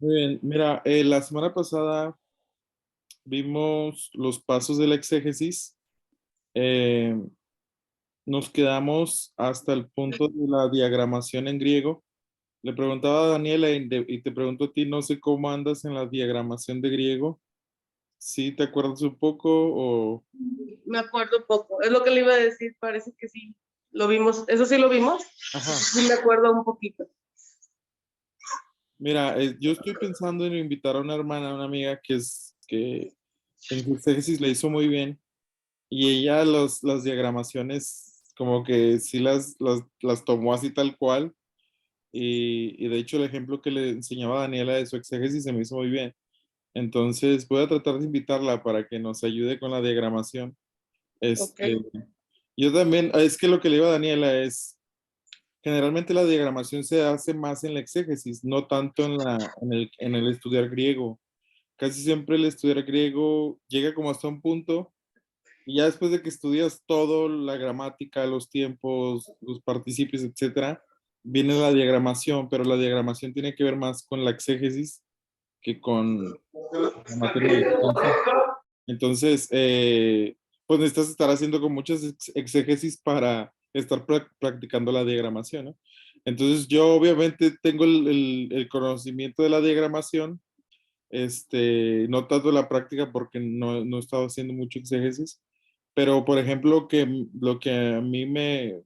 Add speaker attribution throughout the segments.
Speaker 1: Muy bien, mira, la semana pasada vimos los pasos de la exégesis. Eh, Nos quedamos hasta el punto de la diagramación en griego. Le preguntaba a Daniela y te pregunto a ti, no sé cómo andas en la diagramación de griego. ¿Sí te acuerdas un poco o...?
Speaker 2: Me acuerdo poco. Es lo que le iba a decir, parece que sí. Lo vimos, eso sí lo vimos.
Speaker 1: Ajá.
Speaker 2: Sí me acuerdo un poquito.
Speaker 1: Mira, yo estoy pensando en invitar a una hermana, a una amiga que en su exégesis le hizo muy bien. Y ella las diagramaciones como que sí las tomó así tal cual. Y de hecho el ejemplo que le enseñaba a Daniela de su exégesis se me hizo muy bien. Entonces voy a tratar de invitarla para que nos ayude con la diagramación.
Speaker 2: Ok.
Speaker 1: Yo también, es que lo que le digo a Daniela es, generalmente la diagramación se hace más en la exégesis, no tanto en el estudiar griego. Casi siempre el estudiar griego llega como hasta un punto. Y ya después de que estudias todo, la gramática, los tiempos, los participios, etcétera, viene la diagramación, pero la diagramación tiene que ver más con la exégesis que con la materia en sí. Entonces, pues necesitas estar haciendo con muchas exégesis para estar practicando la diagramación, ¿no? Entonces, yo obviamente tengo el conocimiento de la diagramación, no tanto la práctica porque no he estado haciendo mucho exégesis, pero por ejemplo, lo que a mí me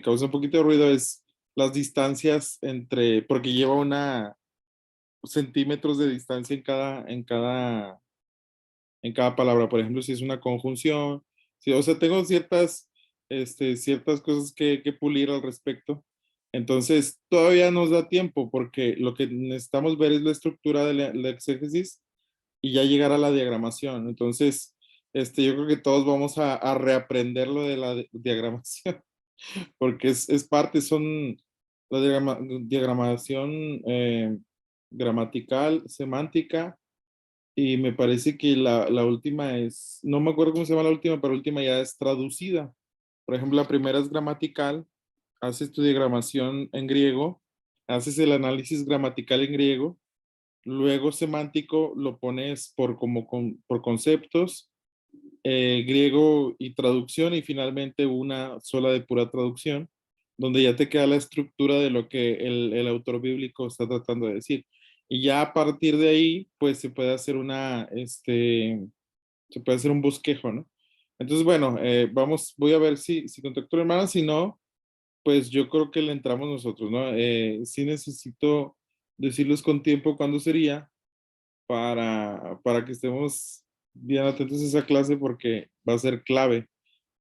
Speaker 1: causa un poquito de ruido es las distancias entre, porque lleva una centímetros de distancia en cada palabra. Por ejemplo, si es una conjunción, si, o sea, tengo ciertas cosas que pulir al respecto. Entonces, todavía nos da tiempo porque lo que necesitamos ver es la estructura de la exégesis y ya llegar a la diagramación. Entonces, yo creo que todos vamos a reaprender lo de la diagramación, porque es parte, son la diagramación gramatical, semántica, y me parece que la última es, no me acuerdo cómo se llama la última, pero la última ya es traducida. Por ejemplo, la primera es gramatical, haces tu diagramación en griego, haces el análisis gramatical en griego. Luego semántico lo pones por conceptos, griego y traducción, y finalmente una sola de pura traducción, donde ya te queda la estructura de lo que el autor bíblico está tratando de decir. Y ya a partir de ahí, pues se puede hacer un bosquejo, ¿no? Entonces, bueno, voy a ver si contacto a la hermana, si no, pues yo creo que le entramos nosotros, ¿no? Sí necesito decirles con tiempo cuándo sería para que estemos bien atentos a esa clase porque va a ser clave.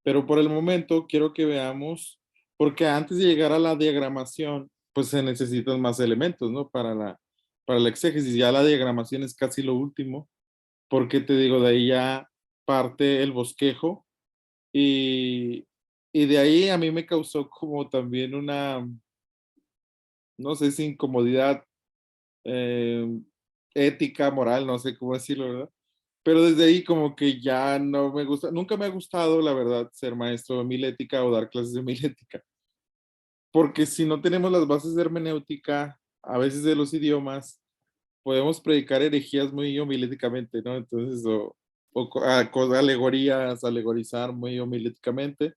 Speaker 1: Pero por el momento quiero que veamos, porque antes de llegar a la diagramación, pues se necesitan más elementos, ¿no? Para la exégesis. Ya la diagramación es casi lo último, porque te digo, de ahí ya parte el bosquejo y de ahí a mí me causó como también una, no sé si incomodidad eh, ética, moral, no sé cómo decirlo, ¿verdad? Pero desde ahí como que ya no me gusta, nunca me ha gustado, la verdad, ser maestro de homilética o dar clases de homilética, porque si no tenemos las bases de hermenéutica, a veces de los idiomas, podemos predicar herejías muy homiléticamente, ¿no? Entonces, alegorías, alegorizar muy homiléticamente.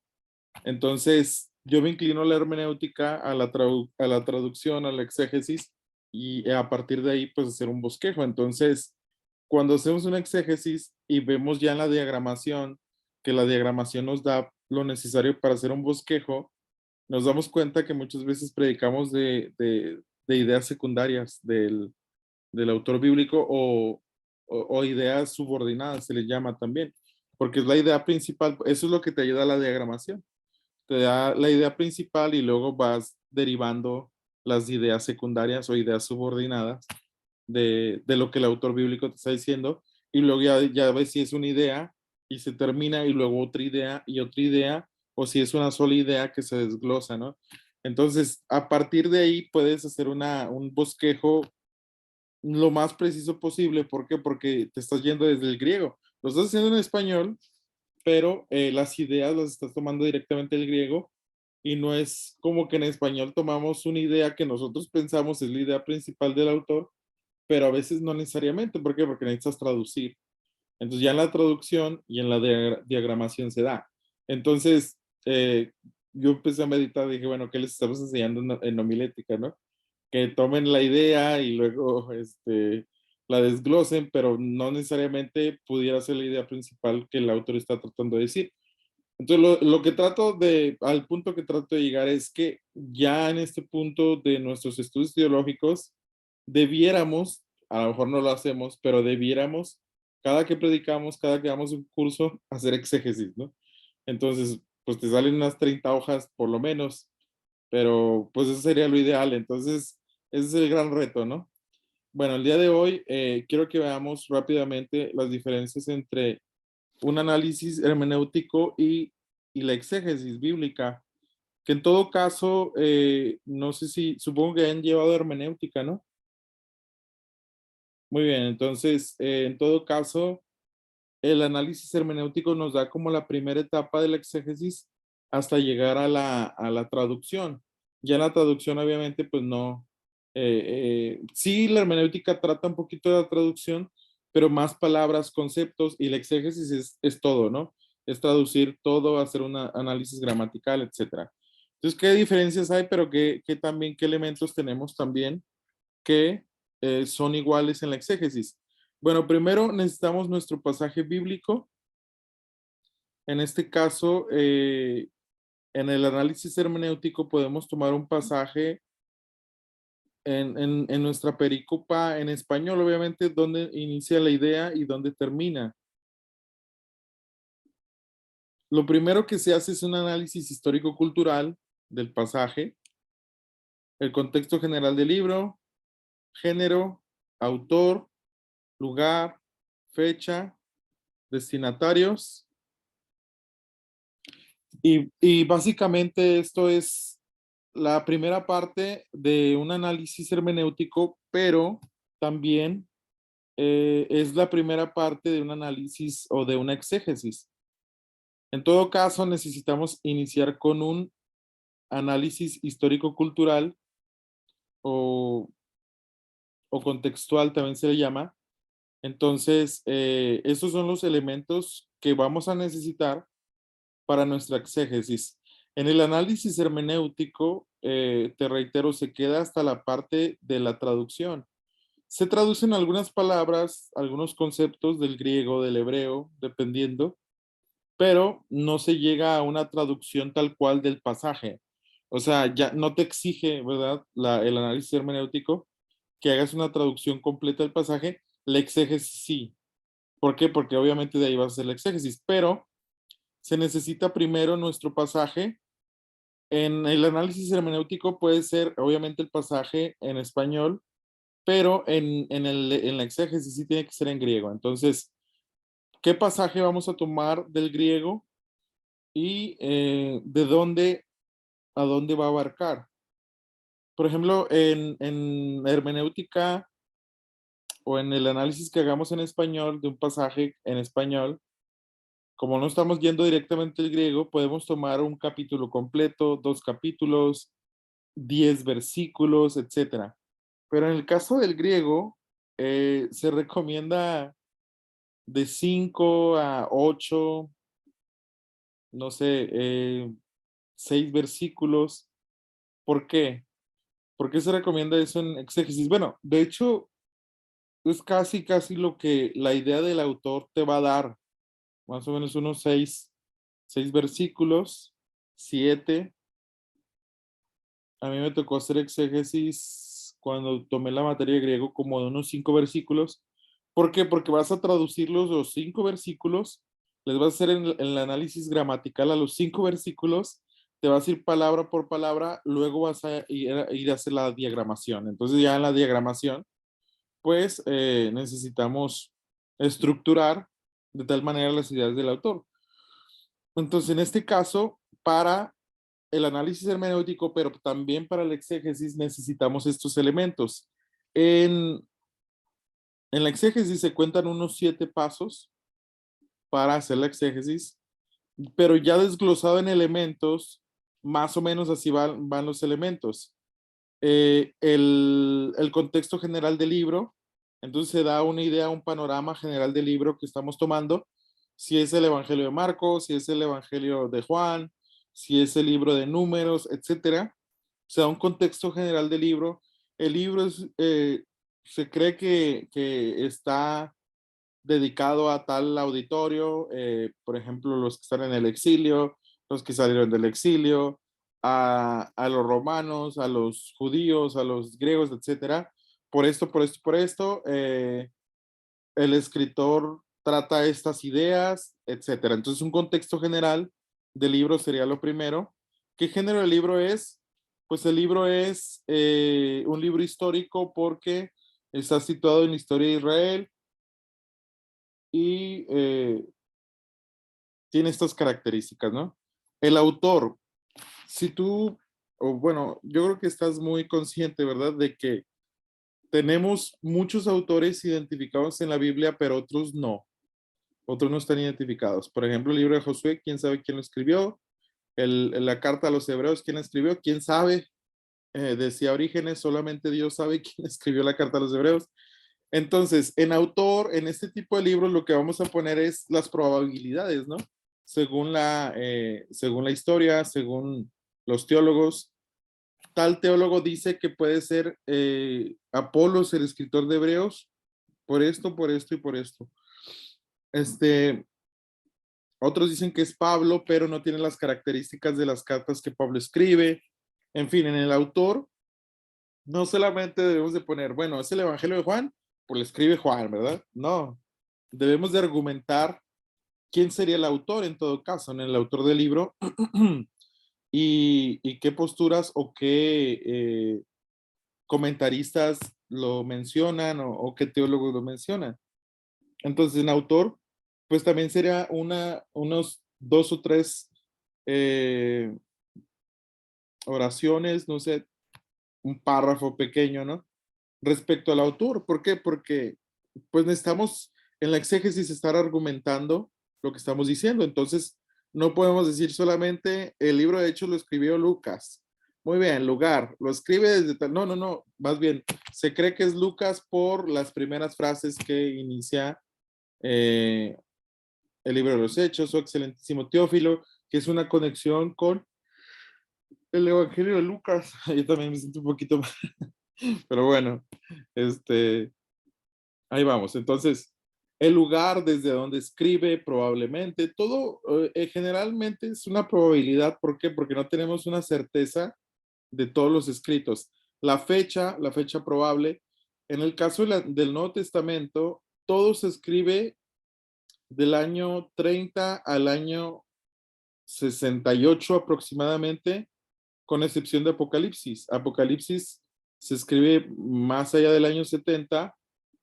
Speaker 1: Entonces, yo me inclino a la hermenéutica, a la traducción, a la exégesis, y a partir de ahí, pues hacer un bosquejo. Entonces, cuando hacemos una exégesis y vemos ya en la diagramación que la diagramación nos da lo necesario para hacer un bosquejo, nos damos cuenta que muchas veces predicamos de ideas secundarias del autor bíblico o ideas subordinadas, se les llama también, porque es la idea principal, eso es lo que te ayuda a la diagramación, te da la idea principal y luego vas derivando las ideas secundarias o ideas subordinadas de lo que el autor bíblico te está diciendo, y luego ya ves si es una idea y se termina y luego otra idea, o si es una sola idea que se desglosa, ¿no? Entonces, a partir de ahí puedes hacer un bosquejo lo más preciso posible. ¿Por qué? Porque te estás yendo desde el griego. Lo estás haciendo en español, pero las ideas las estás tomando directamente del griego y no es como que en español tomamos una idea que nosotros pensamos es la idea principal del autor pero a veces no necesariamente. ¿Por qué? Porque necesitas traducir. Entonces ya en la traducción y en la diagramación se da. Entonces, yo empecé a meditar y dije, bueno, ¿qué les estamos enseñando en homilética, no? Que tomen la idea y luego la desglosen, pero no necesariamente pudiera ser la idea principal que el autor está tratando de decir. Entonces, lo que al punto que trato de llegar es que ya en este punto de nuestros estudios teológicos, debiéramos, a lo mejor no lo hacemos, pero debiéramos, cada que predicamos, cada que damos un curso, hacer exégesis, ¿no? Entonces, pues te salen unas 30 hojas por lo menos, pero pues eso sería lo ideal. Entonces, ese es el gran reto, ¿no? Bueno, el día de hoy quiero que veamos rápidamente las diferencias entre un análisis hermenéutico y la exégesis bíblica, que en todo caso, no sé si, supongo que han llevado hermenéutica, ¿no? Muy bien, entonces, en todo caso, el análisis hermenéutico nos da como la primera etapa de la exégesis hasta llegar a la traducción. Ya en la traducción, obviamente, pues no. Sí, la hermenéutica trata un poquito de la traducción, pero más palabras, conceptos, y la exégesis es todo, ¿no? Es traducir todo, hacer un análisis gramatical, etcétera. Entonces, ¿qué diferencias hay? Pero también, ¿qué elementos tenemos también que son iguales en la exégesis? Bueno, primero necesitamos nuestro pasaje bíblico. En este caso, en el análisis hermenéutico podemos tomar un pasaje en nuestra perícopa en español, obviamente, donde inicia la idea y donde termina. Lo primero que se hace es un análisis histórico-cultural del pasaje, el contexto general del libro, género, autor, lugar, fecha, destinatarios. Y básicamente esto es la primera parte de un análisis hermenéutico, pero también es la primera parte de un análisis o de una exégesis. En todo caso, necesitamos iniciar con un análisis histórico-cultural o, o contextual, también se le llama. Entonces, estos son los elementos que vamos a necesitar para nuestra exégesis. En el análisis hermenéutico, te reitero, se queda hasta la parte de la traducción. Se traducen algunas palabras, algunos conceptos del griego, del hebreo, dependiendo, pero no se llega a una traducción tal cual del pasaje. O sea, ya no te exige, ¿verdad? El análisis hermenéutico que hagas una traducción completa del pasaje. La exégesis sí. ¿Por qué? Porque obviamente de ahí va a ser la exégesis, pero se necesita primero nuestro pasaje. En el análisis hermenéutico puede ser obviamente el pasaje en español, pero en la exégesis sí tiene que ser en griego. Entonces, ¿qué pasaje vamos a tomar del griego y de dónde a dónde va a abarcar? Por ejemplo, en hermenéutica o en el análisis que hagamos en español de un pasaje en español, como no estamos yendo directamente al griego, podemos tomar un capítulo completo, 2 capítulos, 10 versículos, etcétera. Pero en el caso del griego, se recomienda de 5 a 8, no sé, 6 versículos. ¿Por qué? ¿Por qué se recomienda eso en exégesis? Bueno, de hecho, es casi lo que la idea del autor te va a dar, más o menos unos 6 versículos, 7. A mí me tocó hacer exégesis cuando tomé la materia de griego como de unos 5 versículos. ¿Por qué? Porque vas a traducir los 5 versículos, les vas a hacer el análisis gramatical a los 5 versículos, te vas a ir palabra por palabra, luego vas a ir a hacer la diagramación. Entonces ya en la diagramación, pues necesitamos estructurar de tal manera las ideas del autor. Entonces, en este caso, para el análisis hermenéutico, pero también para el exégesis, necesitamos estos elementos. En, en la exégesis se cuentan unos 7 pasos para hacer la exégesis, pero ya desglosado en elementos, más o menos así van los elementos. El contexto general del libro, Entonces se da una idea, un panorama general del libro que estamos tomando, si es el Evangelio de Marcos, si es el Evangelio de Juan, si es el libro de Números, etcétera. Se da un contexto general del libro. El libro se cree que está dedicado a tal auditorio, por ejemplo, los que están en el exilio, los que salieron del exilio, a los romanos, a los judíos, a los griegos, etcétera. Por esto, el escritor trata estas ideas, etcétera. Entonces, un contexto general del libro sería lo primero. ¿Qué género de libro es? Pues el libro es un libro histórico porque está situado en la historia de Israel y tiene estas características, ¿no? El autor, si tú, o bueno, yo creo que estás muy consciente, ¿verdad? De que tenemos muchos autores identificados en la Biblia, pero otros no están identificados. Por ejemplo, el libro de Josué, quién sabe quién lo escribió, la carta a los hebreos, quién la escribió, quién sabe, decía Orígenes, solamente Dios sabe quién escribió la carta a los hebreos. Entonces, en autor, en este tipo de libros, lo que vamos a poner es las probabilidades, ¿no? Según la historia, según los teólogos. Tal teólogo dice que puede ser Apolos, el escritor de Hebreos, por esto y por esto. Este, Otros dicen que es Pablo, pero no tiene las características de las cartas que Pablo escribe. En fin, en el autor no solamente debemos de poner, bueno, es el Evangelio de Juan, pues lo escribe Juan, ¿verdad? No, debemos de argumentar quién sería el autor en todo caso, en el autor del libro, y qué posturas o qué comentaristas lo mencionan o qué teólogos lo mencionan. Entonces, en autor, pues también sería unos dos o tres eh, oraciones, no sé, un párrafo pequeño, ¿no? Respecto al autor. ¿Por qué? Porque pues necesitamos en la exégesis estar argumentando lo que estamos diciendo. Entonces, no podemos decir solamente el libro de Hechos lo escribió Lucas. Muy bien, lugar, lo escribe desde tal. No, no, no, más bien, se cree que es Lucas por las primeras frases que inicia eh, el libro de los Hechos, o excelentísimo Teófilo, que es una conexión con el Evangelio de Lucas. Yo también me siento un poquito mal, pero bueno, este, ahí vamos. Entonces, el lugar desde donde escribe, probablemente, todo generalmente es una probabilidad. ¿Por qué? Porque no tenemos una certeza de todos los escritos. La fecha probable, en el caso del Nuevo Testamento, todo se escribe del año 30 al año 68 aproximadamente, con excepción de Apocalipsis. Apocalipsis se escribe más allá del año 70.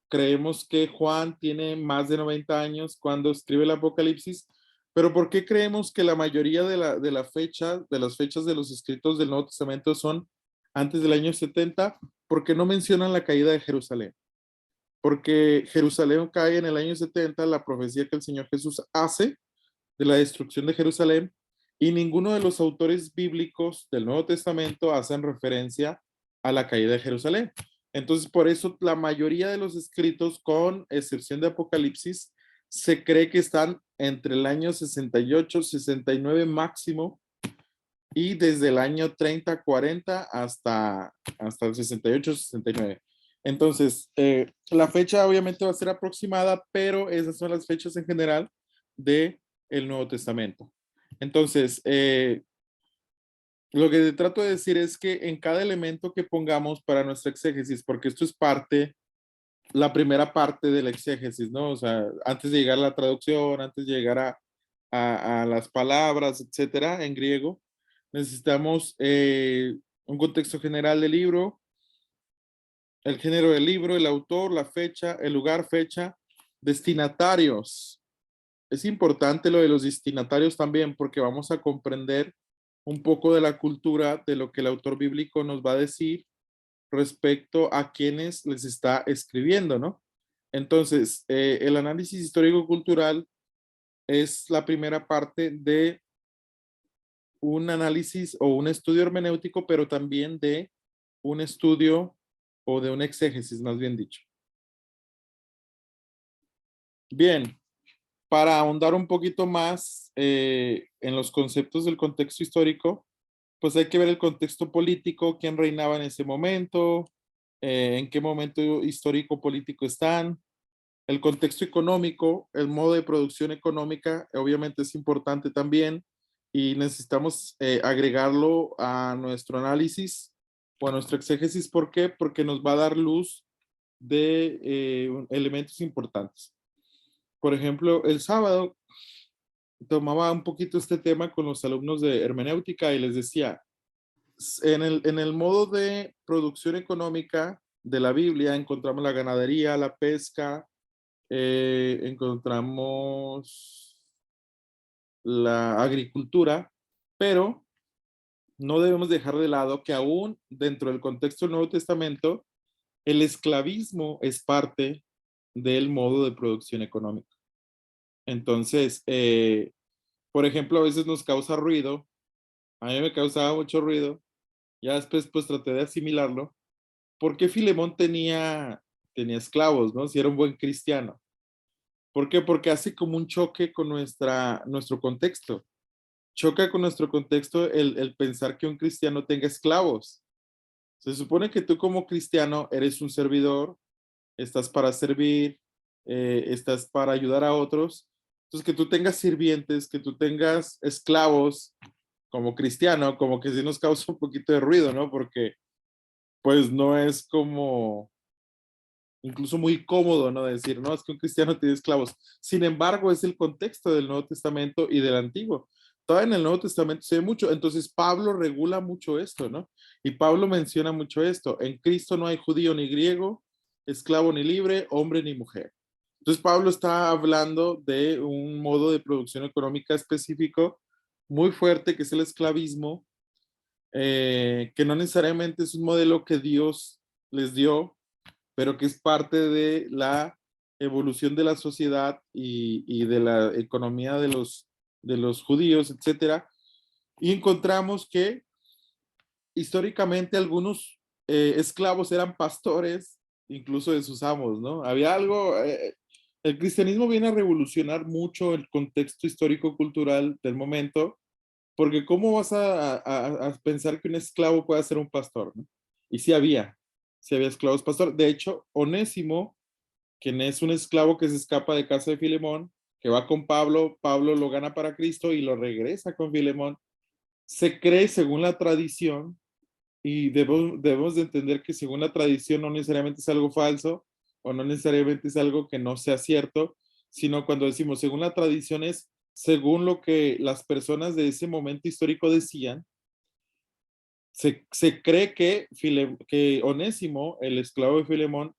Speaker 1: Creemos que Juan tiene más de 90 años cuando escribe el Apocalipsis, pero ¿por qué creemos que la mayoría de las fechas de los escritos del Nuevo Testamento son antes del año 70? Porque no mencionan la caída de Jerusalén. Porque Jerusalén cae en el año 70, la profecía que el Señor Jesús hace de la destrucción de Jerusalén, y ninguno de los autores bíblicos del Nuevo Testamento hacen referencia a la caída de Jerusalén. Entonces, por eso la mayoría de los escritos, con excepción de Apocalipsis, se cree que están entre el año 68, 69 máximo, y desde el año 30, 40 hasta el 68, 69. Entonces, la fecha obviamente va a ser aproximada, pero esas son las fechas en general de el Nuevo Testamento. Entonces, lo que te trato de decir es que en cada elemento que pongamos para nuestra exégesis, porque esto es la primera parte de la exégesis, ¿no? O sea, antes de llegar a la traducción, antes de llegar a las palabras, etcétera, en griego, necesitamos un contexto general del libro, el género del libro, el autor, la fecha, el lugar, fecha, destinatarios. Es importante lo de los destinatarios también, porque vamos a comprender un poco de la cultura de lo que el autor bíblico nos va a decir respecto a quienes les está escribiendo, ¿no? Entonces, el análisis histórico-cultural es la primera parte de un análisis o un estudio hermenéutico, pero también de un estudio o de un exégesis, más bien dicho. Bien, para ahondar un poquito más en los conceptos del contexto histórico, pues hay que ver el contexto político, quién reinaba en ese momento, en qué momento histórico político están, el contexto económico, el modo de producción económica, obviamente es importante también y necesitamos agregarlo a nuestro análisis o a nuestro exégesis. ¿Por qué? Porque nos va a dar luz de elementos importantes. Por ejemplo, el sábado tomaba un poquito este tema con los alumnos de hermenéutica y les decía, en el modo de producción económica de la Biblia encontramos la ganadería, la pesca, encontramos la agricultura, pero no debemos dejar de lado que aún dentro del contexto del Nuevo Testamento, el esclavismo es parte del modo de producción económica. Entonces, por ejemplo, a veces nos causa ruido, a mí me causaba mucho ruido, ya después pues traté de asimilarlo. ¿Por qué Filemón tenía esclavos, no? Si era un buen cristiano. ¿Por qué? Porque hace como un choque con nuestro contexto. Choca con nuestro contexto el pensar que un cristiano tenga esclavos. Se supone que tú como cristiano eres un servidor, estás para servir, estás para ayudar a otros. Entonces, que tú tengas sirvientes, que tú tengas esclavos como cristiano, como que sí nos causa un poquito de ruido, ¿no? Porque pues no es como incluso muy cómodo, ¿no? Decir, no, es que un cristiano tiene esclavos. Sin embargo, es el contexto del Nuevo Testamento y del Antiguo. Todavía en el Nuevo Testamento se ve mucho. Entonces, Pablo regula mucho esto, ¿no? Y Pablo menciona mucho esto. En Cristo no hay judío ni griego, esclavo ni libre, hombre ni mujer. Entonces, Pablo está hablando de un modo de producción económica específico muy fuerte, que es el esclavismo, que no necesariamente es un modelo que Dios les dio, pero que es parte de la evolución de la sociedad y de la economía de los judíos, etcétera. Y encontramos que históricamente algunos esclavos eran pastores, incluso de sus amos, ¿no? Había algo, el cristianismo viene a revolucionar mucho el contexto histórico-cultural del momento, porque ¿cómo vas a pensar que un esclavo puede ser un pastor, ¿no? Y sí había esclavos pastor. De hecho, Onésimo, quien es un esclavo que se escapa de casa de Filemón, que va con Pablo, Pablo lo gana para Cristo y lo regresa con Filemón, se cree según la tradición, y debemos de entender que según la tradición no necesariamente es algo falso o no necesariamente es algo que no sea cierto, sino cuando decimos según la tradición es según lo que las personas de ese momento histórico decían. Se cree que Onésimo, el esclavo de Filemón,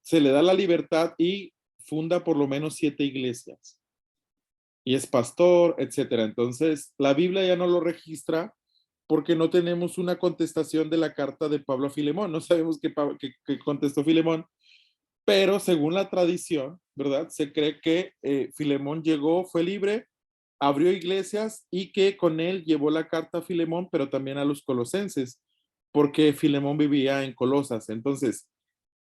Speaker 1: se le da la libertad y funda por lo menos 7 iglesias. Y es pastor, etcétera. Entonces, la Biblia ya no lo registra porque no tenemos una contestación de la carta de Pablo a Filemón. No sabemos qué contestó Filemón, pero según la tradición, ¿verdad? Se cree que Filemón llegó, fue libre, abrió iglesias y que con él llevó la carta a Filemón, pero también a los colosenses, porque Filemón vivía en Colosas. Entonces,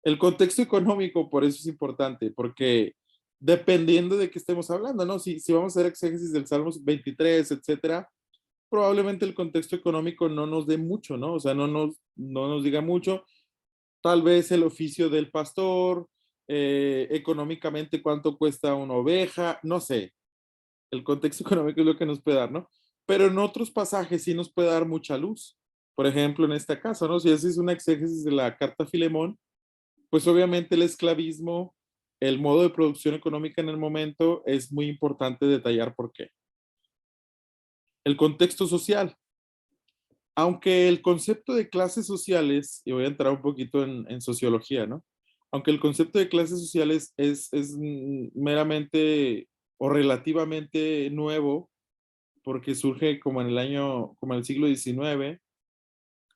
Speaker 1: el contexto económico, por eso es importante, porque dependiendo de qué estemos hablando, ¿no? Si vamos a hacer exégesis del Salmos 23, etcétera, probablemente el contexto económico no nos dé mucho, ¿no? O sea, no nos diga mucho. Tal vez el oficio del pastor, económicamente cuánto cuesta una oveja, no sé. El contexto económico es lo que nos puede dar, ¿no? Pero en otros pasajes sí nos puede dar mucha luz. Por ejemplo, en este caso, ¿no? Si haces una exégesis de la carta a Filemón, pues obviamente el esclavismo, el modo de producción económica en el momento, es muy importante detallar por qué. El contexto social. Aunque el concepto de clases sociales, y voy a entrar un poquito en sociología, ¿no? Aunque el concepto de clases sociales es meramente o relativamente nuevo, porque surge como en como en el siglo XIX,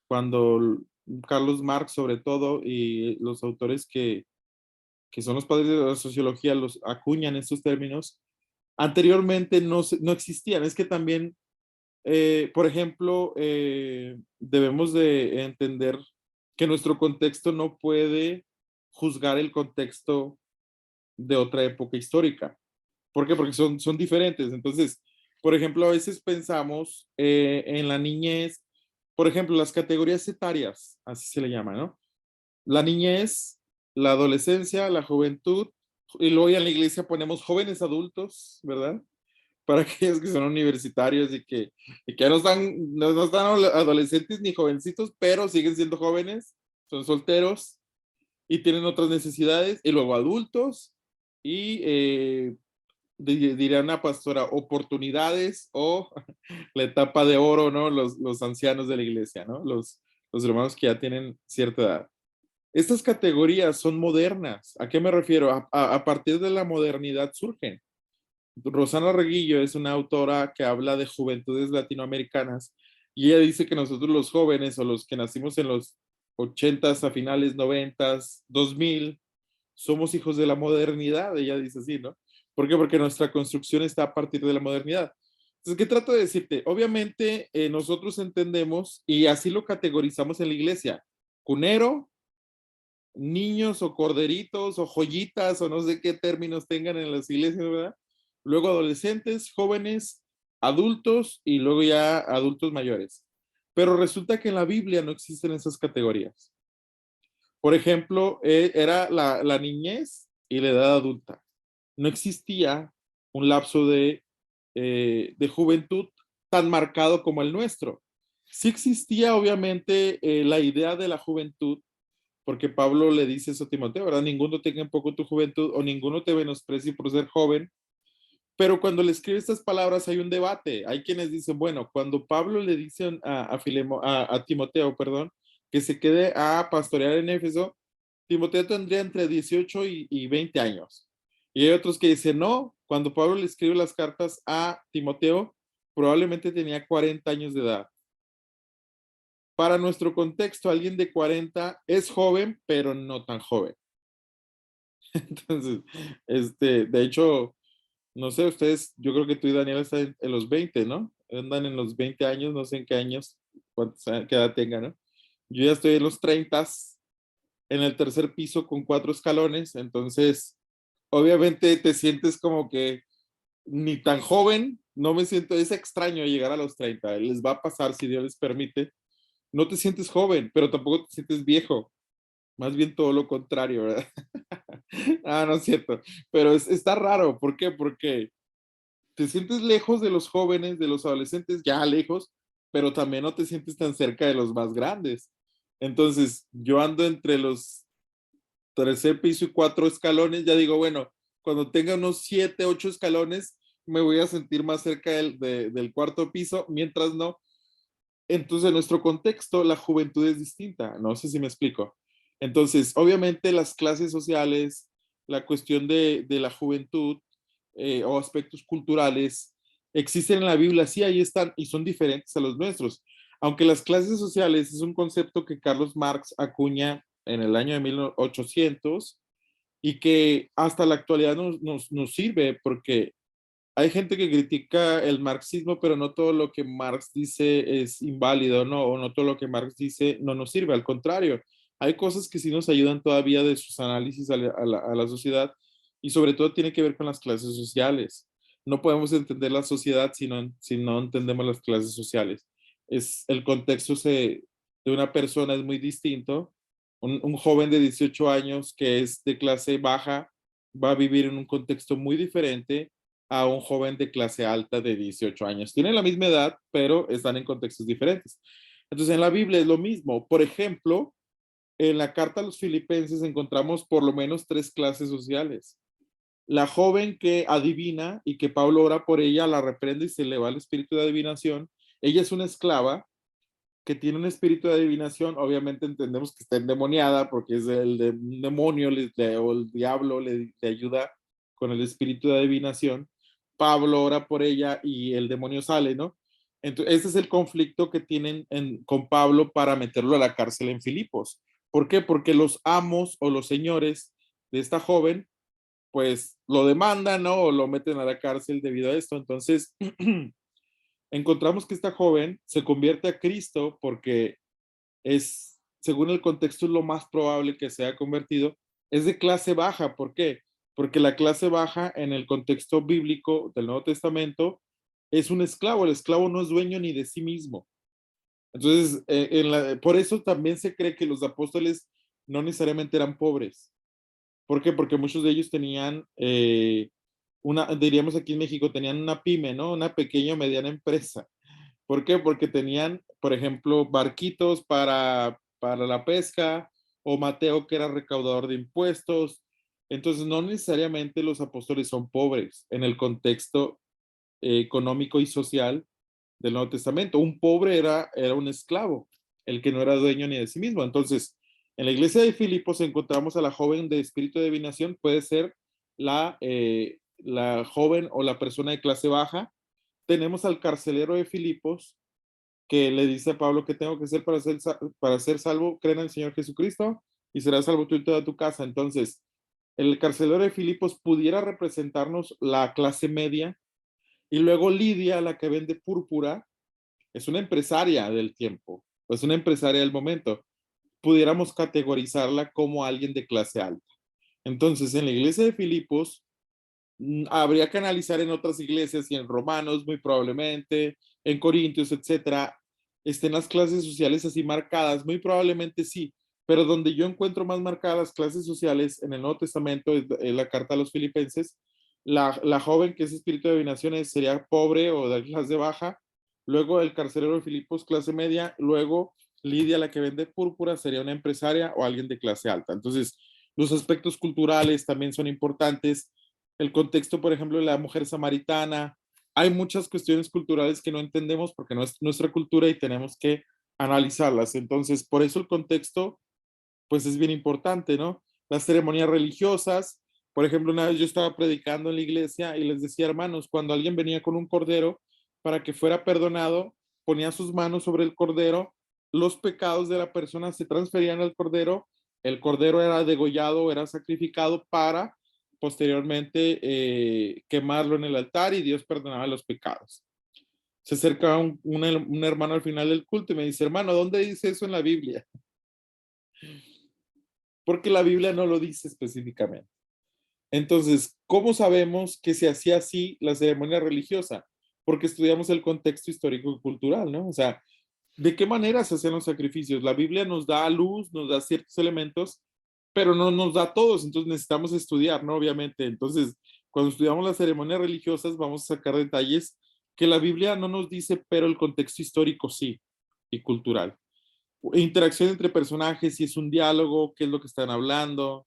Speaker 1: cuando Carlos Marx sobre todo y los autores que son los padres de la sociología los acuñan estos términos, anteriormente no existían. Es que también por ejemplo, debemos de entender que nuestro contexto no puede juzgar el contexto de otra época histórica. ¿Por qué? Porque son diferentes. Entonces, por ejemplo, a veces pensamos en la niñez, por ejemplo, las categorías etarias, así se le llama, ¿no? La niñez, la adolescencia, la juventud, y luego ya en la iglesia ponemos jóvenes adultos, ¿verdad? Para aquellos que son universitarios y que no están adolescentes ni jovencitos, pero siguen siendo jóvenes, son solteros y tienen otras necesidades, y luego adultos, y diría una pastora, oportunidades o la etapa de oro, ¿no? Los ancianos de la iglesia, ¿no? Los hermanos que ya tienen cierta edad. Estas categorías son modernas. ¿A qué me refiero? A partir de la modernidad surgen. Rosana Reguillo es una autora que habla de juventudes latinoamericanas y ella dice que nosotros los jóvenes o los que nacimos en los 80s a finales 90s, 2000, somos hijos de la modernidad, ella dice así, ¿no? ¿Por qué? Porque nuestra construcción está a partir de la modernidad. Entonces, ¿qué trato de decirte? Obviamente, nosotros entendemos y así lo categorizamos en la iglesia. Cunero, niños o corderitos o joyitas o no sé qué términos tengan en las iglesias, ¿verdad? Luego adolescentes, jóvenes, adultos y luego ya adultos mayores. Pero resulta que en la Biblia no existen esas categorías. Por ejemplo, era la niñez y la edad adulta. No existía un lapso de juventud tan marcado como el nuestro. Sí existía, obviamente, la idea de la juventud, porque Pablo le dice eso a Timoteo, ¿verdad? Ninguno tenga en poco tu juventud o ninguno te menosprecie por ser joven. Pero cuando le escribe estas palabras hay un debate. Hay quienes dicen, bueno, cuando Pablo le dice a Timoteo, perdón, que se quede a pastorear en Éfeso, Timoteo tendría entre 18 y 20 años. Y hay otros que dicen, no, cuando Pablo le escribe las cartas a Timoteo, probablemente tenía 40 años de edad. Para nuestro contexto, alguien de 40 es joven, pero no tan joven. Entonces, de hecho, no sé, ustedes, yo creo que tú y Daniel están en los 20, ¿no? Andan en los 20 años, no sé en qué años, qué edad tengan, ¿no? Yo ya estoy en los 30, en el tercer piso con 4 escalones, entonces, obviamente te sientes como que ni tan joven, no me siento, es extraño llegar a los 30, les va a pasar si Dios les permite. No te sientes joven, pero tampoco te sientes viejo, más bien todo lo contrario, ¿verdad? Ah, no es cierto, pero está raro, ¿por qué? Porque te sientes lejos de los jóvenes, de los adolescentes, ya lejos, pero también no te sientes tan cerca de los más grandes. Entonces, yo ando entre los tercer piso y 4 escalones, ya digo, bueno, cuando tenga unos 7, 8 escalones, me voy a sentir más cerca del cuarto piso, mientras no. Entonces, en nuestro contexto, la juventud es distinta, no sé si me explico. Entonces, obviamente las clases sociales, la cuestión de la juventud o aspectos culturales existen en la Biblia, sí, ahí están y son diferentes a los nuestros. Aunque las clases sociales es un concepto que Carlos Marx acuña en el año de 1800 y que hasta la actualidad nos sirve porque hay gente que critica el marxismo, pero no todo lo que Marx dice es inválido, ¿no? O no todo lo que Marx dice no nos sirve, al contrario. Hay cosas que sí nos ayudan todavía de sus análisis a la sociedad y sobre todo tiene que ver con las clases sociales. No podemos entender la sociedad si no entendemos las clases sociales. El contexto de una persona es muy distinto. Un joven de 18 años que es de clase baja va a vivir en un contexto muy diferente a un joven de clase alta de 18 años. Tienen la misma edad, pero están en contextos diferentes. Entonces, en la Biblia es lo mismo. Por ejemplo, en la carta a los filipenses encontramos por lo menos 3 clases sociales. La joven que adivina y que Pablo ora por ella, la reprende y se le va el espíritu de adivinación. Ella es una esclava que tiene un espíritu de adivinación. Obviamente entendemos que está endemoniada porque es el demonio o el diablo le ayuda con el espíritu de adivinación. Pablo ora por ella y el demonio sale, ¿no? Entonces, ese es el conflicto que tienen con Pablo para meterlo a la cárcel en Filipos. ¿Por qué? Porque los amos o los señores de esta joven, pues lo demandan, ¿no? O lo meten a la cárcel debido a esto. Entonces, encontramos que esta joven se convierte a Cristo porque según el contexto, es lo más probable que se haya convertido. Es de clase baja. ¿Por qué? porque la clase baja en el contexto bíblico del Nuevo Testamento es un esclavo. El esclavo no es dueño ni de sí mismo. Entonces, por eso también se cree que los apóstoles no necesariamente eran pobres. ¿Por qué? Porque muchos de ellos tenían diríamos aquí en México, tenían una pyme, ¿no? Una pequeña o mediana empresa. ¿Por qué? Porque tenían, por ejemplo, barquitos para la pesca, o Mateo, que era recaudador de impuestos. Entonces, no necesariamente los apóstoles son pobres en el contexto económico y social del Nuevo Testamento. Un pobre era un esclavo, el que no era dueño ni de sí mismo. Entonces, en la iglesia de Filipos encontramos a la joven de espíritu de adivinación, puede ser la joven o la persona de clase baja. Tenemos al carcelero de Filipos, que le dice a Pablo: ¿qué tengo que hacer para ser salvo? Creen en el Señor Jesucristo y serás salvo tú y toda tu casa. Entonces, el carcelero de Filipos pudiera representarnos la clase media, y luego Lidia, la que vende púrpura, es una empresaria del tiempo, es una empresaria del momento. Pudiéramos categorizarla como alguien de clase alta. Entonces, en la iglesia de Filipos, habría que analizar en otras iglesias y en Romanos, muy probablemente, en Corintios, etcétera, estén las clases sociales así marcadas, muy probablemente sí, pero donde yo encuentro más marcadas las clases sociales en el Nuevo Testamento es la carta a los Filipenses. La joven, que es espíritu de adivinación, sería pobre o de clase baja. Luego el carcelero de Filipos, clase media. Luego Lidia, la que vende púrpura, sería una empresaria o alguien de clase alta. Entonces, los aspectos culturales también son importantes. El contexto, por ejemplo, de la mujer samaritana. Hay muchas cuestiones culturales que no entendemos porque no es nuestra cultura y tenemos que analizarlas. Entonces, por eso el contexto, pues es bien importante, ¿no? Las ceremonias religiosas. Por ejemplo, una vez yo estaba predicando en la iglesia y les decía: hermanos, cuando alguien venía con un cordero para que fuera perdonado, ponía sus manos sobre el cordero, los pecados de la persona se transferían al cordero, el cordero era degollado, era sacrificado para posteriormente quemarlo en el altar, y Dios perdonaba los pecados. Se acerca un hermano al final del culto y me dice: hermano, ¿dónde dice eso en la Biblia? Porque la Biblia no lo dice específicamente. Entonces, ¿cómo sabemos que se hacía así la ceremonia religiosa? Porque estudiamos el contexto histórico y cultural, ¿no? O sea, ¿de qué manera se hacían los sacrificios? La Biblia nos da luz, nos da ciertos elementos, pero no nos da todos, entonces necesitamos estudiar, ¿no? Obviamente. Entonces, cuando estudiamos las ceremonias religiosas, vamos a sacar detalles que la Biblia no nos dice, pero el contexto histórico sí, y cultural. Interacción entre personajes, si es un diálogo, qué es lo que están hablando,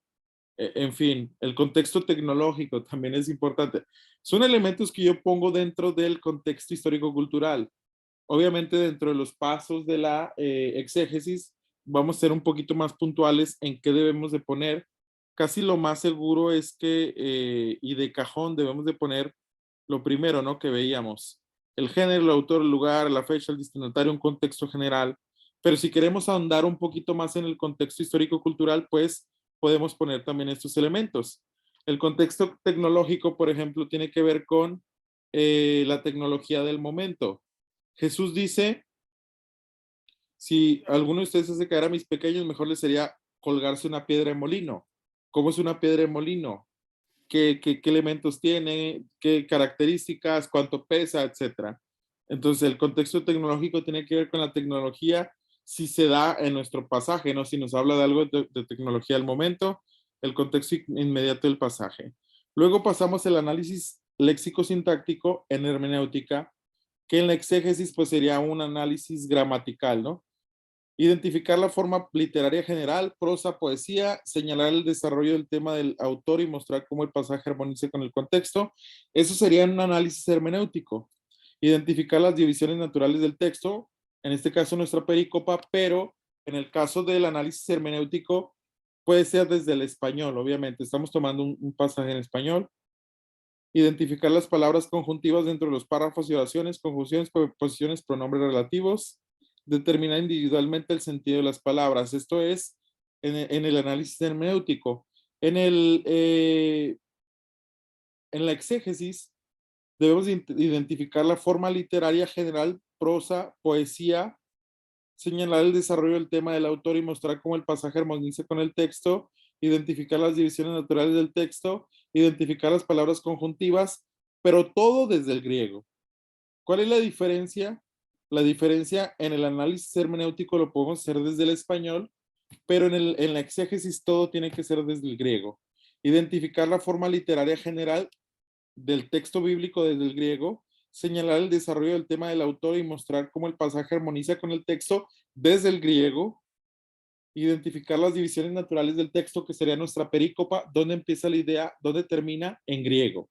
Speaker 1: en fin, el contexto tecnológico también es importante. Son elementos que yo pongo dentro del contexto histórico-cultural. Obviamente, dentro de los pasos de la exégesis, vamos a ser un poquito más puntuales en qué debemos de poner. Casi lo más seguro es que, y de cajón, debemos de poner lo primero, ¿no? Que veíamos: el género, el autor, el lugar, la fecha, el destinatario, un contexto general. Pero si queremos ahondar un poquito más en el contexto histórico-cultural, pues podemos poner también estos elementos. El contexto tecnológico, por ejemplo, tiene que ver con la tecnología del momento. Jesús dice: si alguno de ustedes hace caer a mis pequeños, mejor les sería colgarse una piedra de molino. ¿Cómo es una piedra de molino? ¿Qué elementos tiene? ¿Qué características? ¿Cuánto pesa? Etcétera. Entonces, el contexto tecnológico tiene que ver con la tecnología, si se da en nuestro pasaje, ¿no? Si nos habla de algo de tecnología al momento, el contexto inmediato del pasaje. Luego pasamos al análisis léxico-sintáctico en hermenéutica, que en la exégesis pues sería un análisis gramatical, ¿no? Identificar la forma literaria general, prosa, poesía, señalar el desarrollo del tema del autor y mostrar cómo el pasaje armoniza con el contexto. Eso sería un análisis hermenéutico. Identificar las divisiones naturales del texto, en este caso nuestra pericopa, pero en el caso del análisis hermenéutico puede ser desde el español, obviamente. Estamos tomando un pasaje en español. Identificar las palabras conjuntivas dentro de los párrafos y oraciones, conjunciones, preposiciones, pronombres relativos. Determinar individualmente el sentido de las palabras. Esto es en el análisis hermenéutico. En la exégesis debemos identificar la forma literaria general, prosa, poesía, señalar el desarrollo del tema del autor y mostrar cómo el pasaje armoniza con el texto, identificar las divisiones naturales del texto, identificar las palabras conjuntivas, pero todo desde el griego. ¿Cuál es la diferencia? La diferencia en el análisis hermenéutico lo podemos hacer desde el español, pero en la exégesis todo tiene que ser desde el griego. Identificar la forma literaria general del texto bíblico desde el griego, señalar el desarrollo del tema del autor y mostrar cómo el pasaje armoniza con el texto desde el griego, identificar las divisiones naturales del texto, que sería nuestra perícopa, dónde empieza la idea, dónde termina, en griego.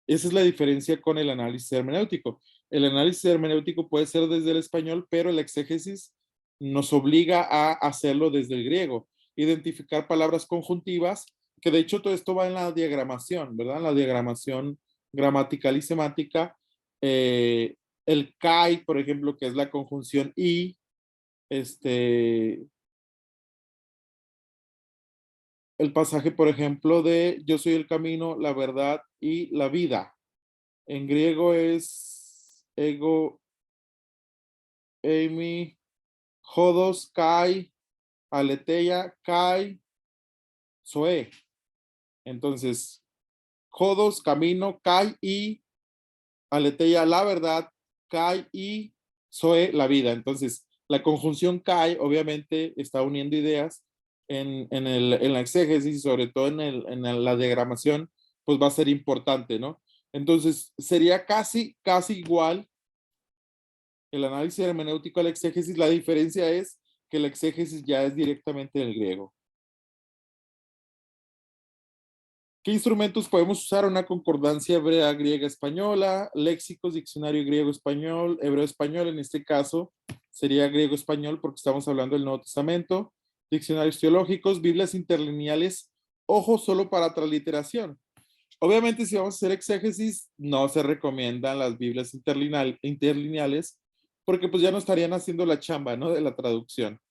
Speaker 1: Esa es la diferencia con el análisis hermenéutico. El análisis hermenéutico puede ser desde el español, pero el exégesis nos obliga a hacerlo desde el griego. Identificar palabras conjuntivas, que de hecho todo esto va en la diagramación, ¿verdad? En la diagramación gramatical y semática. El kai, por ejemplo, que es la conjunción y, el pasaje, por ejemplo, de yo soy el camino, la verdad y la vida. En griego es ego, eimi, jodos, kai, aletheia, kai, zoe. Entonces, jodos, camino, kai y aletheia, la verdad, kai y zoe, la vida. Entonces, la conjunción kai obviamente está uniendo ideas en la exégesis, sobre todo la diagramación, pues va a ser importante, ¿no? Entonces, sería casi igual el análisis hermenéutico al exégesis. La diferencia es que el exégesis ya es directamente del griego. ¿Qué instrumentos podemos usar? Una concordancia hebrea, griega, española, léxicos, diccionario griego-español, hebreo-español, en este caso sería griego-español porque estamos hablando del Nuevo Testamento, diccionarios teológicos, Biblias interlineales, ojo solo para transliteración. Obviamente, si vamos a hacer exégesis, no se recomiendan las Biblias interlineales, porque pues ya no estarían haciendo la chamba, ¿no? De la traducción.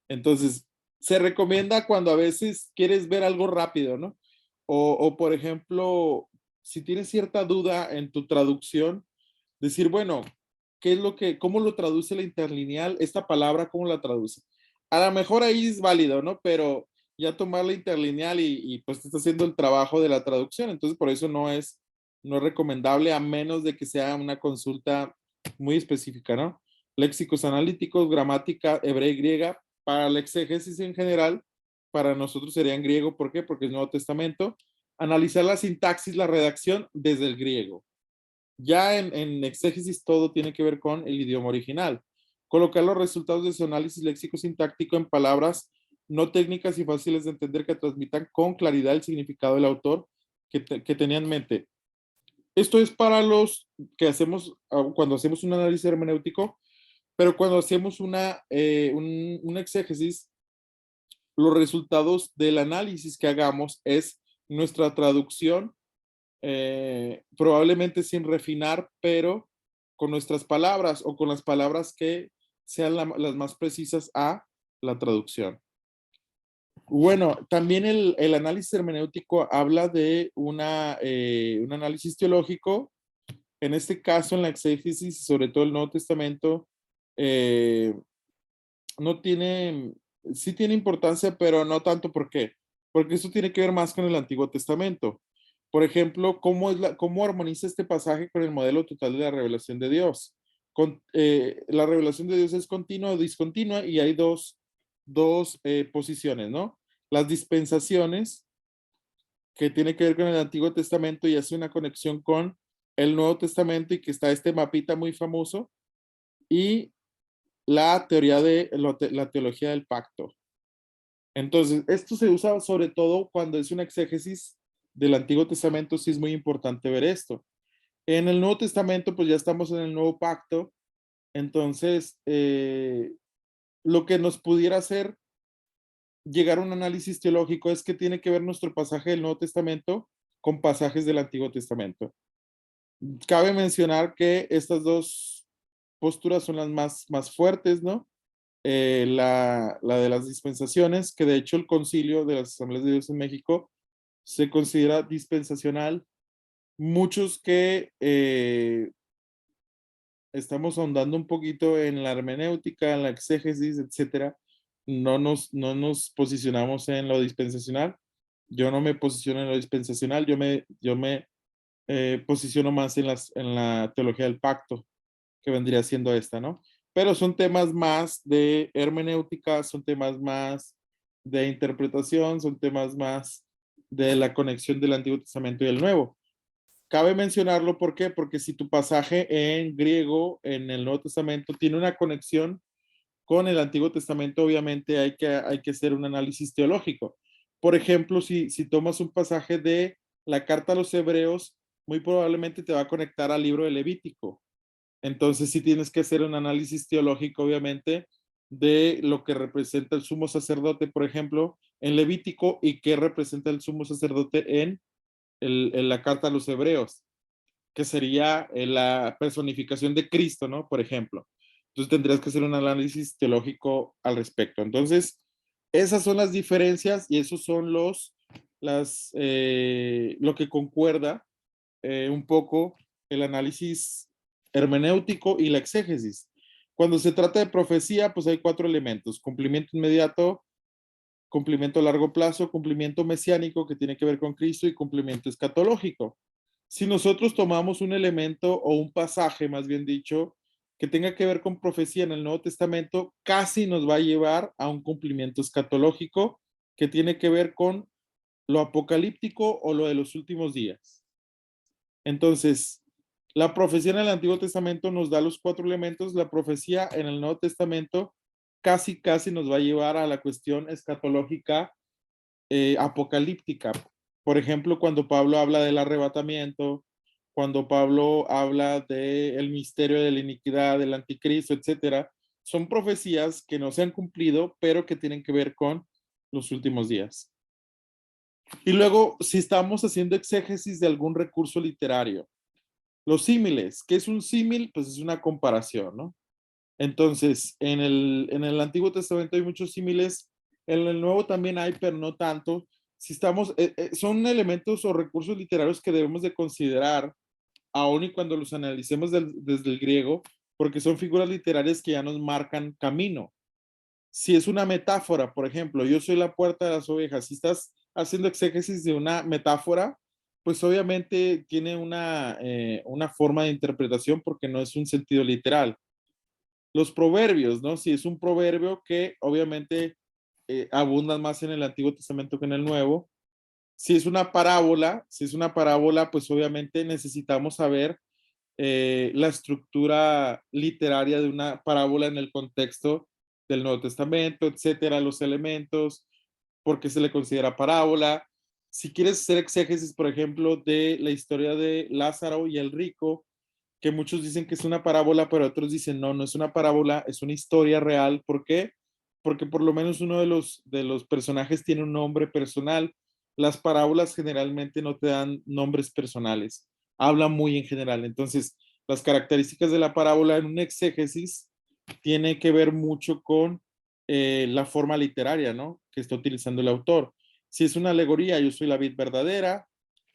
Speaker 1: Entonces, se recomienda cuando a veces quieres ver algo rápido, ¿no? Por ejemplo, si tienes cierta duda en tu traducción, decir, bueno, ¿qué es cómo lo traduce la interlineal? Esta palabra, ¿cómo la traduce? A lo mejor ahí es válido, ¿no? Pero ya tomar la interlineal pues te está haciendo el trabajo de la traducción, entonces por eso no es recomendable a menos de que sea una consulta muy específica, ¿no? Léxicos analíticos, gramática hebrea y griega, para la exégesis en general, para nosotros sería en griego, ¿por qué? Porque es Nuevo Testamento. Analizar la sintaxis, la redacción desde el griego. Ya en exégesis todo tiene que ver con el idioma original. Colocar los resultados de su análisis léxico-sintáctico en palabras no técnicas y fáciles de entender que transmitan con claridad el significado del autor que tenía en mente. Esto es para los que hacemos, cuando hacemos un análisis hermenéutico, pero cuando hacemos un exégesis, los resultados del análisis que hagamos es nuestra traducción, probablemente sin refinar, pero con nuestras palabras o con las palabras que sean las más precisas a la traducción. Bueno, también el análisis hermenéutico habla de un análisis teológico. En este caso, en la exégesis, sobre todo el Nuevo Testamento, no tiene, sí tiene importancia, pero no tanto. ¿Por qué? Porque esto tiene que ver más con el Antiguo Testamento. Por ejemplo, cómo armoniza este pasaje con el modelo total de la revelación de Dios. La revelación de Dios es continua o discontinua y hay dos posiciones, ¿no? Las dispensaciones, que tiene que ver con el Antiguo Testamento y hace una conexión con el Nuevo Testamento y que está este mapita muy famoso, y la teoría de la teología del pacto. Entonces, esto se usa sobre todo cuando es una exégesis del Antiguo Testamento, sí es muy importante ver esto. En el Nuevo Testamento, pues ya estamos en el nuevo pacto, entonces, lo que nos pudiera hacer llegar a un análisis teológico es que tiene que ver nuestro pasaje del Nuevo Testamento con pasajes del Antiguo Testamento. Cabe mencionar que estas dos posturas son las más fuertes, ¿no? La de las dispensaciones, que de hecho el concilio de las Asambleas de Dios en México se considera dispensacional. Muchos que estamos ahondando un poquito en la hermenéutica, en la exégesis, etcétera, no nos posicionamos en lo dispensacional. Yo no me posiciono en lo dispensacional, yo me posiciono más en la teología del pacto, que vendría siendo esta, ¿no? Pero son temas más de hermenéutica, son temas más de interpretación, son temas más de la conexión del Antiguo Testamento y el Nuevo. Cabe mencionarlo, ¿por qué? Porque si tu pasaje en griego en el Nuevo Testamento tiene una conexión con el Antiguo Testamento, obviamente hay que hacer un análisis teológico. Por ejemplo, si tomas un pasaje de la carta a los Hebreos, muy probablemente te va a conectar al libro de Levítico. Entonces sí tienes que hacer un análisis teológico, obviamente, de lo que representa el sumo sacerdote, por ejemplo, en Levítico, y qué representa el sumo sacerdote en la carta a los Hebreos, que sería la personificación de Cristo, ¿no? Por ejemplo. Entonces tendrías que hacer un análisis teológico al respecto. Entonces, esas son las diferencias y esos son lo que concuerda un poco el análisis hermenéutico y la exégesis. Cuando se trata de profecía, pues hay 4 elementos: cumplimiento inmediato, cumplimiento a largo plazo, cumplimiento mesiánico que tiene que ver con Cristo y cumplimiento escatológico. Si nosotros tomamos un elemento o un pasaje, más bien dicho, que tenga que ver con profecía en el Nuevo Testamento, casi nos va a llevar a un cumplimiento escatológico que tiene que ver con lo apocalíptico o lo de los últimos días. Entonces, la profecía en el Antiguo Testamento nos da los 4 elementos, la profecía en el Nuevo Testamento casi nos va a llevar a la cuestión escatológica apocalíptica. Por ejemplo, cuando Pablo habla del arrebatamiento, cuando Pablo habla del misterio de la iniquidad, del anticristo, etcétera, son profecías que no se han cumplido, pero que tienen que ver con los últimos días. Y luego, si estamos haciendo exégesis de algún recurso literario, los símiles, ¿qué es un símil? Pues es una comparación, ¿no? Entonces, en el Antiguo Testamento hay muchos símiles, en el Nuevo también hay, pero no tanto. Si estamos, son elementos o recursos literarios que debemos de considerar, aun y cuando los analicemos desde el griego, porque son figuras literarias que ya nos marcan camino. Si es una metáfora, por ejemplo, yo soy la puerta de las ovejas, si estás haciendo exégesis de una metáfora, pues obviamente tiene una forma de interpretación porque no es un sentido literal. Los proverbios, ¿no? Si es un proverbio que obviamente abundan más en el Antiguo Testamento que en el Nuevo. Si es una parábola, pues obviamente necesitamos saber la estructura literaria de una parábola en el contexto del Nuevo Testamento, etcétera, los elementos, por qué se le considera parábola. Si quieres hacer exégesis, por ejemplo, de la historia de Lázaro y el rico, que muchos dicen que es una parábola, pero otros dicen no, no es una parábola, es una historia real. ¿Por qué? Porque por lo menos uno de los personajes tiene un nombre personal. Las parábolas generalmente no te dan nombres personales, hablan muy en general. Entonces, las características de la parábola en un exégesis tiene que ver mucho con la forma literaria, ¿no? Que está utilizando el autor. Si es una alegoría, yo soy la vid verdadera,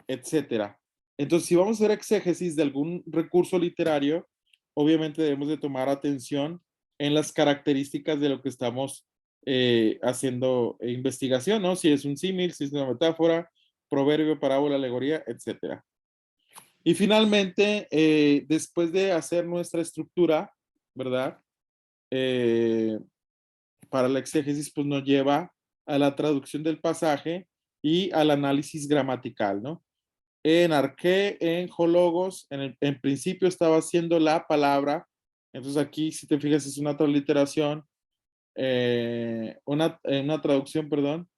Speaker 1: etcétera. Entonces, si vamos a hacer exégesis de algún recurso literario, obviamente debemos de tomar atención en las características de lo que estamos haciendo investigación, ¿no? Si es un símil, si es una metáfora, proverbio, parábola, alegoría, etcétera. Y finalmente, después de hacer nuestra estructura, ¿verdad? Eh, para la exégesis, pues nos lleva a la traducción del pasaje y al análisis gramatical, ¿no? En arqué, en hologos, en principio estaba haciendo la palabra. Entonces aquí, si te fijas, es una transliteración, una traducción, perdón,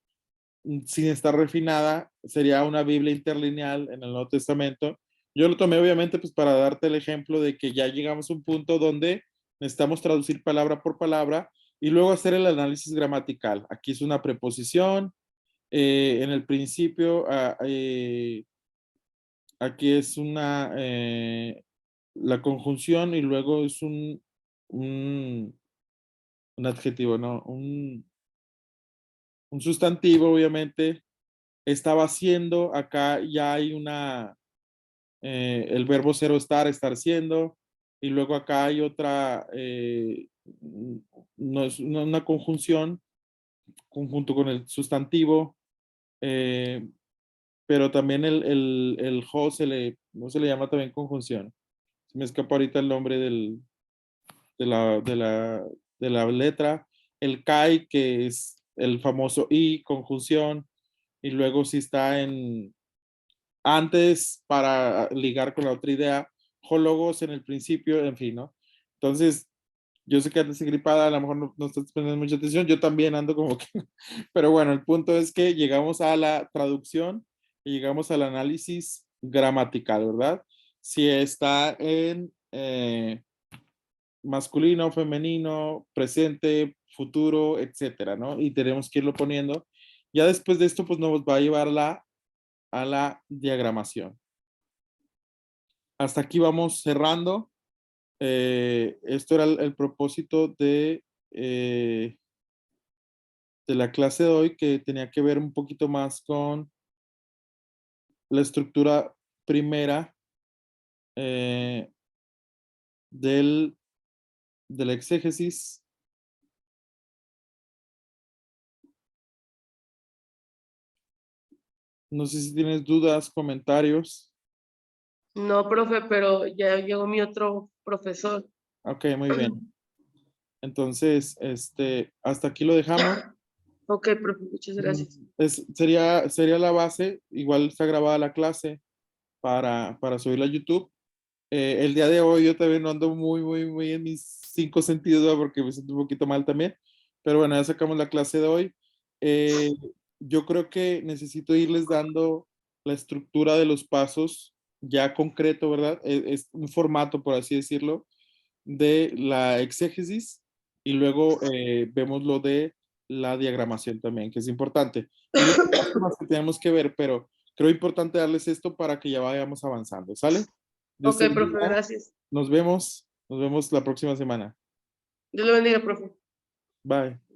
Speaker 1: sin estar refinada, sería una Biblia interlineal en el Nuevo Testamento. Yo lo tomé obviamente pues para darte el ejemplo de que ya llegamos a un punto donde necesitamos traducir palabra por palabra y luego hacer el análisis gramatical. Aquí es una preposición, en el principio, aquí es la conjunción y luego es un adjetivo, ¿no? Un sustantivo, obviamente. Estaba haciendo, acá ya hay el verbo ser o estar, estar siendo, y luego acá hay otra, no es una conjunción, conjunto con el sustantivo, pero también el jo no se le llama también conjunción. Se me escapa ahorita el nombre de la letra. El kai, que es el famoso i, conjunción, y luego si está antes para ligar con la otra idea, jólogos en el principio, en fin, ¿no? Entonces, yo sé que andas gripada, a lo mejor no estás poniendo mucha atención, yo también ando como que, pero bueno, el punto es que llegamos a la traducción y llegamos al análisis gramatical, ¿verdad? Si está en masculino, femenino, presente, futuro, etcétera, ¿no? Y tenemos que irlo poniendo. Ya después de esto, pues nos va a llevar a la diagramación. Hasta aquí vamos cerrando. Esto era el propósito de la clase de hoy, que tenía que ver un poquito más con la estructura primera eh, del, del exégesis. No sé si tienes dudas, comentarios.
Speaker 2: No, profe, pero ya llegó mi otro profesor.
Speaker 1: Ok, muy bien. Entonces, hasta aquí lo dejamos.
Speaker 2: Ok, profe, muchas gracias.
Speaker 1: Sería la base. Igual está grabada la clase para subirla a YouTube. El día de hoy yo también no ando muy en mis 5 sentidos, ¿verdad? Porque me siento un poquito mal también. Pero bueno, ya sacamos la clase de hoy. Eh, yo creo que necesito irles dando la estructura de los pasos ya concreto, ¿verdad? Es un formato, por así decirlo, de la exégesis y luego vemos lo de la diagramación también, que es importante. Y luego hay más temas que tenemos que ver, pero creo importante darles esto para que ya vayamos avanzando, ¿sale? Dios
Speaker 2: Ok,
Speaker 1: te
Speaker 2: profe,
Speaker 1: bendiga.
Speaker 2: gracias.
Speaker 1: Nos vemos la próxima semana.
Speaker 2: Dios le bendiga, profe.
Speaker 1: Bye.